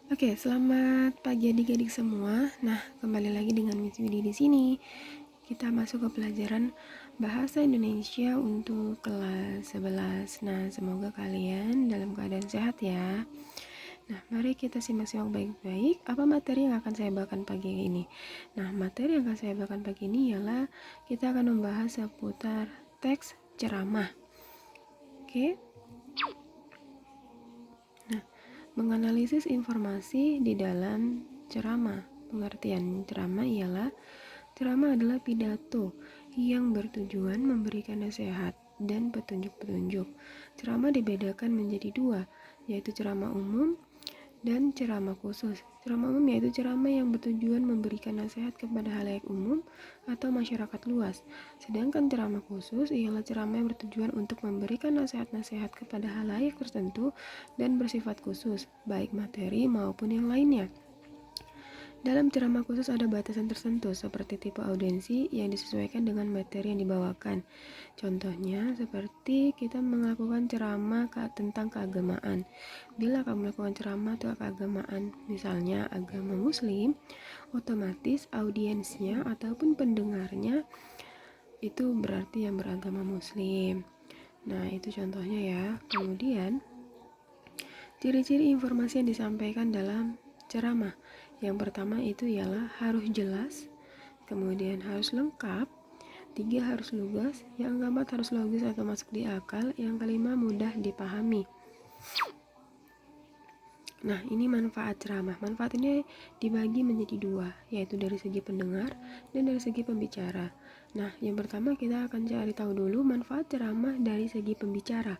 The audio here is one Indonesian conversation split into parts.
Oke, selamat pagi adik-adik semua. Nah, kembali lagi dengan Miss Widi di sini. Kita masuk ke pelajaran Bahasa Indonesia untuk kelas 11. Nah, semoga kalian dalam keadaan sehat ya. Nah, mari kita simak-simak baik-baik apa materi yang akan saya bawakan pagi ini. Nah, materi yang akan saya bawakan pagi ini ialah kita akan membahas seputar teks ceramah. Oke. Nah, menganalisis informasi di dalam ceramah. Pengertian ceramah ialah ceramah adalah pidato yang bertujuan memberikan nasihat dan petunjuk-petunjuk. Ceramah dibedakan menjadi dua, yaitu ceramah umum dan ceramah khusus. Ceramah umum yaitu ceramah yang bertujuan memberikan nasihat kepada halayak umum atau masyarakat luas. Sedangkan ceramah khusus ialah ceramah yang bertujuan untuk memberikan nasihat-nasihat kepada halayak tertentu dan bersifat khusus, baik materi maupun yang lainnya. Dalam ceramah khusus ada batasan tertentu seperti tipe audiensi yang disesuaikan dengan materi yang dibawakan. Contohnya seperti kita melakukan ceramah tentang keagamaan. Bila kamu melakukan ceramah tentang keagamaan, misalnya agama muslim, otomatis audiensnya ataupun pendengarnya itu berarti yang beragama muslim. Nah, itu contohnya ya. Kemudian, ciri-ciri informasi yang disampaikan dalam ceramah. Yang pertama itu ialah harus jelas, kemudian harus lengkap, 3 harus lugas, yang keempat harus logis atau masuk di akal, yang kelima mudah dipahami. Nah, ini manfaat ceramah. Manfaat ini dibagi menjadi dua, yaitu dari segi pendengar dan dari segi pembicara. Nah, yang pertama kita akan cari tahu dulu manfaat ceramah dari segi pembicara.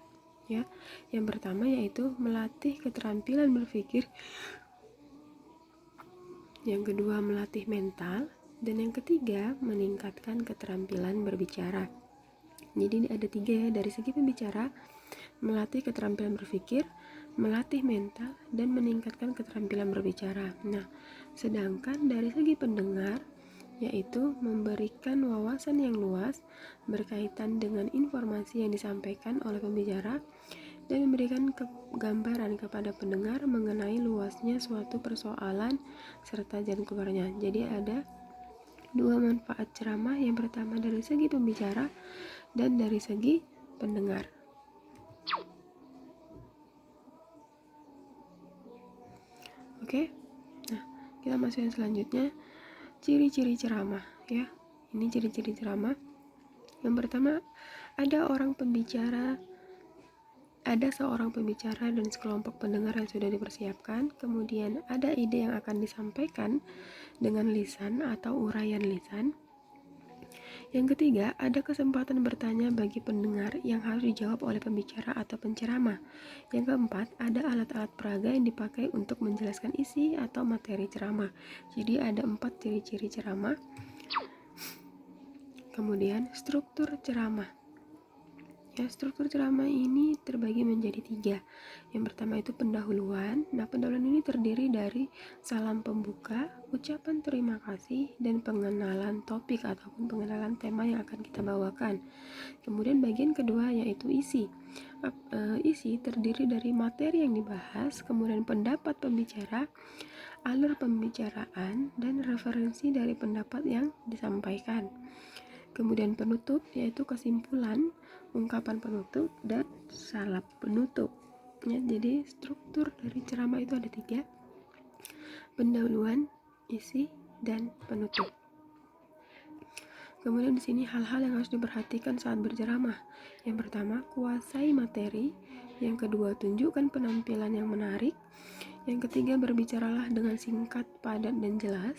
Ya, yang pertama yaitu melatih keterampilan berpikir, yang kedua melatih mental, dan yang ketiga meningkatkan keterampilan berbicara. Jadi ada 3 ya, dari segi pembicara, melatih keterampilan berpikir, melatih mental, dan meningkatkan keterampilan berbicara. Nah, sedangkan dari segi pendengar, yaitu memberikan wawasan yang luas berkaitan dengan informasi yang disampaikan oleh pembicara dan memberikan gambaran kepada pendengar mengenai luasnya suatu persoalan serta jalan keluarnya. Jadi ada 2 manfaat ceramah, yang pertama dari segi pembicara dan dari segi pendengar. Oke. Nah, kita masuk yang selanjutnya, ciri-ciri ceramah ya. Ini ciri-ciri ceramah. Yang pertama, ada seorang pembicara dan sekelompok pendengar yang sudah dipersiapkan. Kemudian ada ide yang akan disampaikan dengan lisan atau uraian lisan. Yang ketiga, ada kesempatan bertanya bagi pendengar yang harus dijawab oleh pembicara atau penceramah. Yang keempat, ada alat-alat peraga yang dipakai untuk menjelaskan isi atau materi ceramah. Jadi ada 4 ciri-ciri ceramah. Kemudian struktur ceramah. Ya, struktur ceramah ini terbagi menjadi 3. Yang pertama itu pendahuluan. Nah, pendahuluan ini terdiri dari salam pembuka, ucapan terima kasih, dan pengenalan topik ataupun pengenalan tema yang akan kita bawakan. Kemudian bagian kedua yaitu isi. Isi terdiri dari materi yang dibahas, kemudian pendapat pembicara, alur pembicaraan, dan referensi dari pendapat yang disampaikan. Kemudian penutup yaitu kesimpulan, ungkapan penutup, dan salap penutup. Ya, jadi struktur dari ceramah itu ada 3: pendahuluan, isi, dan penutup. Kemudian di sini hal-hal yang harus diperhatikan saat berceramah. Yang pertama, kuasai materi. Yang kedua, tunjukkan penampilan yang menarik. Yang ketiga, berbicaralah dengan singkat, padat, dan jelas.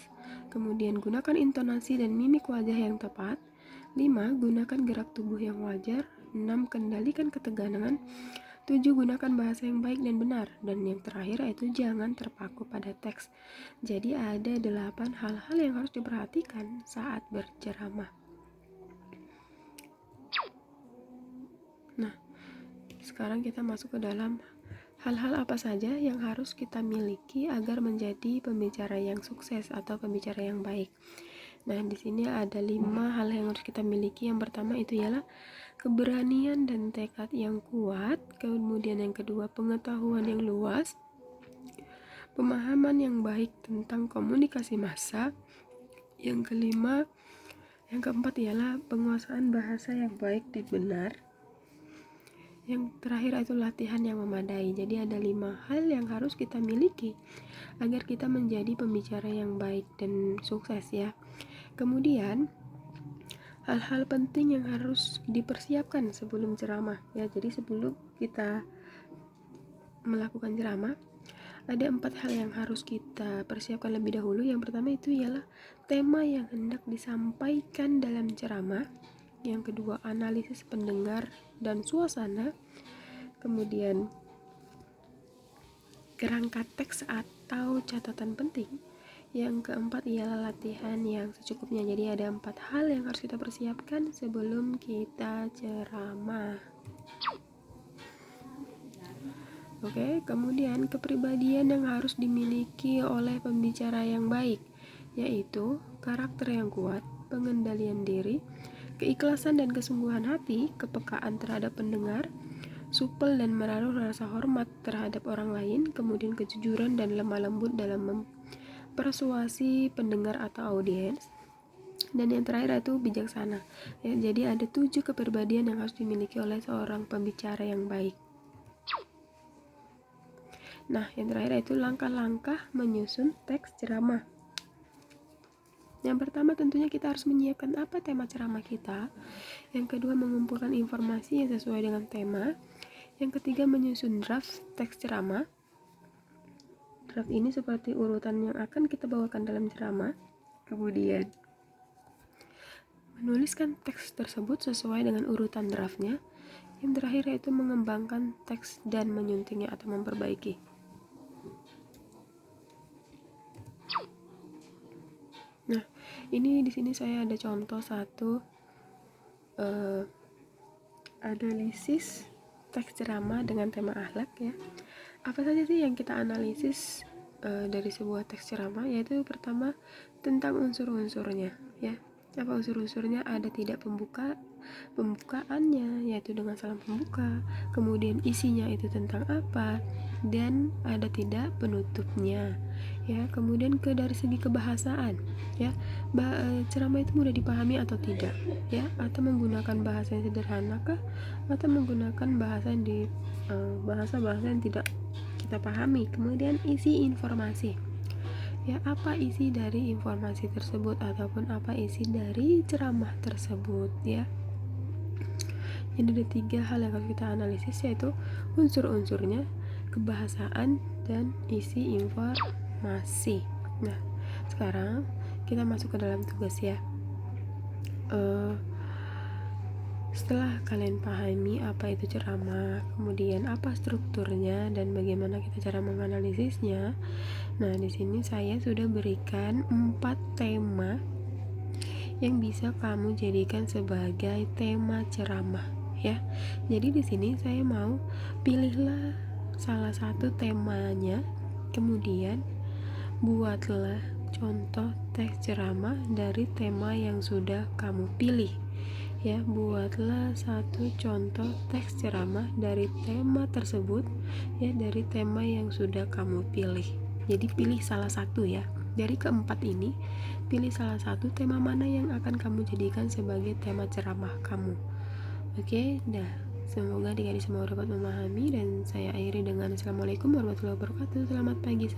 Kemudian gunakan intonasi dan mimik wajah yang tepat. 5. Gunakan gerak tubuh yang wajar. 6. Kendalikan ketegangan. 7. Gunakan bahasa yang baik dan benar. Dan yang terakhir yaitu jangan terpaku pada teks. Jadi ada 8 hal-hal yang harus diperhatikan saat berceramah. Nah, sekarang kita masuk ke dalam hal-hal apa saja yang harus kita miliki agar menjadi pembicara yang sukses atau pembicara yang baik. Nah, di sini ada 5 hal yang harus kita miliki. Yang pertama itu ialah keberanian dan tekad yang kuat. Kemudian yang kedua, pengetahuan yang luas. pemahaman yang baik tentang komunikasi massa. Yang keempat ialah penguasaan bahasa yang baik dan benar. Yang terakhir itu latihan yang memadai. Jadi ada 5 hal yang harus kita miliki agar kita menjadi pembicara yang baik dan sukses ya. Kemudian hal-hal penting yang harus dipersiapkan sebelum ceramah ya. Jadi sebelum kita melakukan ceramah, ada 4 hal yang harus kita persiapkan lebih dahulu. Yang pertama itu ialah tema yang hendak disampaikan dalam ceramah. Yang kedua, analisis pendengar dan suasana. Kemudian kerangka teks atau catatan penting. Yang keempat ialah latihan yang secukupnya. Jadi ada 4 hal yang harus kita persiapkan sebelum kita ceramah. Oke, kemudian kepribadian yang harus dimiliki oleh pembicara yang baik, yaitu karakter yang kuat, pengendalian diri, keikhlasan dan kesungguhan hati, kepekaan terhadap pendengar, supel dan menaruh rasa hormat terhadap orang lain, kemudian kejujuran dan lemah lembut dalam mempersuasi pendengar atau audiens, dan yang terakhir itu bijaksana ya. Jadi ada 7 kepribadian yang harus dimiliki oleh seorang pembicara yang baik. Nah, yang terakhir itu langkah-langkah menyusun teks ceramah. Yang pertama tentunya kita harus menyiapkan apa tema ceramah kita. Yang kedua, mengumpulkan informasi yang sesuai dengan tema. Yang ketiga, menyusun draft teks ceramah. Draft ini seperti urutan yang akan kita bawakan dalam ceramah. Kemudian menuliskan teks tersebut sesuai dengan urutan draftnya. Yang terakhir yaitu mengembangkan teks dan menyuntingnya atau memperbaiki. Nah, ini di sini saya ada contoh satu analisis teks ceramah dengan tema akhlak ya. Apa saja sih yang kita analisis dari sebuah teks ceramah? Yaitu pertama tentang unsur-unsurnya ya. Apa unsur-unsurnya? Ada tidak pembukaannya yaitu dengan salam pembuka, kemudian isinya itu tentang apa, dan ada tidak penutupnya ya. Kemudian dari segi kebahasaan ya, ceramah itu mudah dipahami atau tidak ya, atau menggunakan bahasa yang sederhana kah, atau menggunakan bahasa yang tidak kita pahami. Kemudian isi informasi ya, apa isi dari informasi tersebut ataupun apa isi dari ceramah tersebut ya. Ini ada 3 hal yang harus kita analisis, yaitu unsur-unsurnya, kebahasaan, dan isi informasi. Nah, sekarang kita masuk ke dalam tugas ya. Setelah kalian pahami apa itu ceramah, kemudian apa strukturnya dan bagaimana kita cara menganalisisnya. Nah, di sini saya sudah berikan 4 tema yang bisa kamu jadikan sebagai tema ceramah ya. Jadi di sini saya mau pilihlah salah satu temanya, kemudian buatlah contoh teks ceramah dari tema yang sudah kamu pilih ya. Buatlah satu contoh teks ceramah dari tema tersebut ya, dari tema yang sudah kamu pilih. Jadi pilih salah satu ya. Dari keempat ini, pilih salah satu tema mana yang akan kamu jadikan sebagai tema ceramah kamu. Oke, semoga adik-adik semua dapat memahami, dan saya akhiri dengan Assalamualaikum warahmatullahi wabarakatuh. Selamat pagi.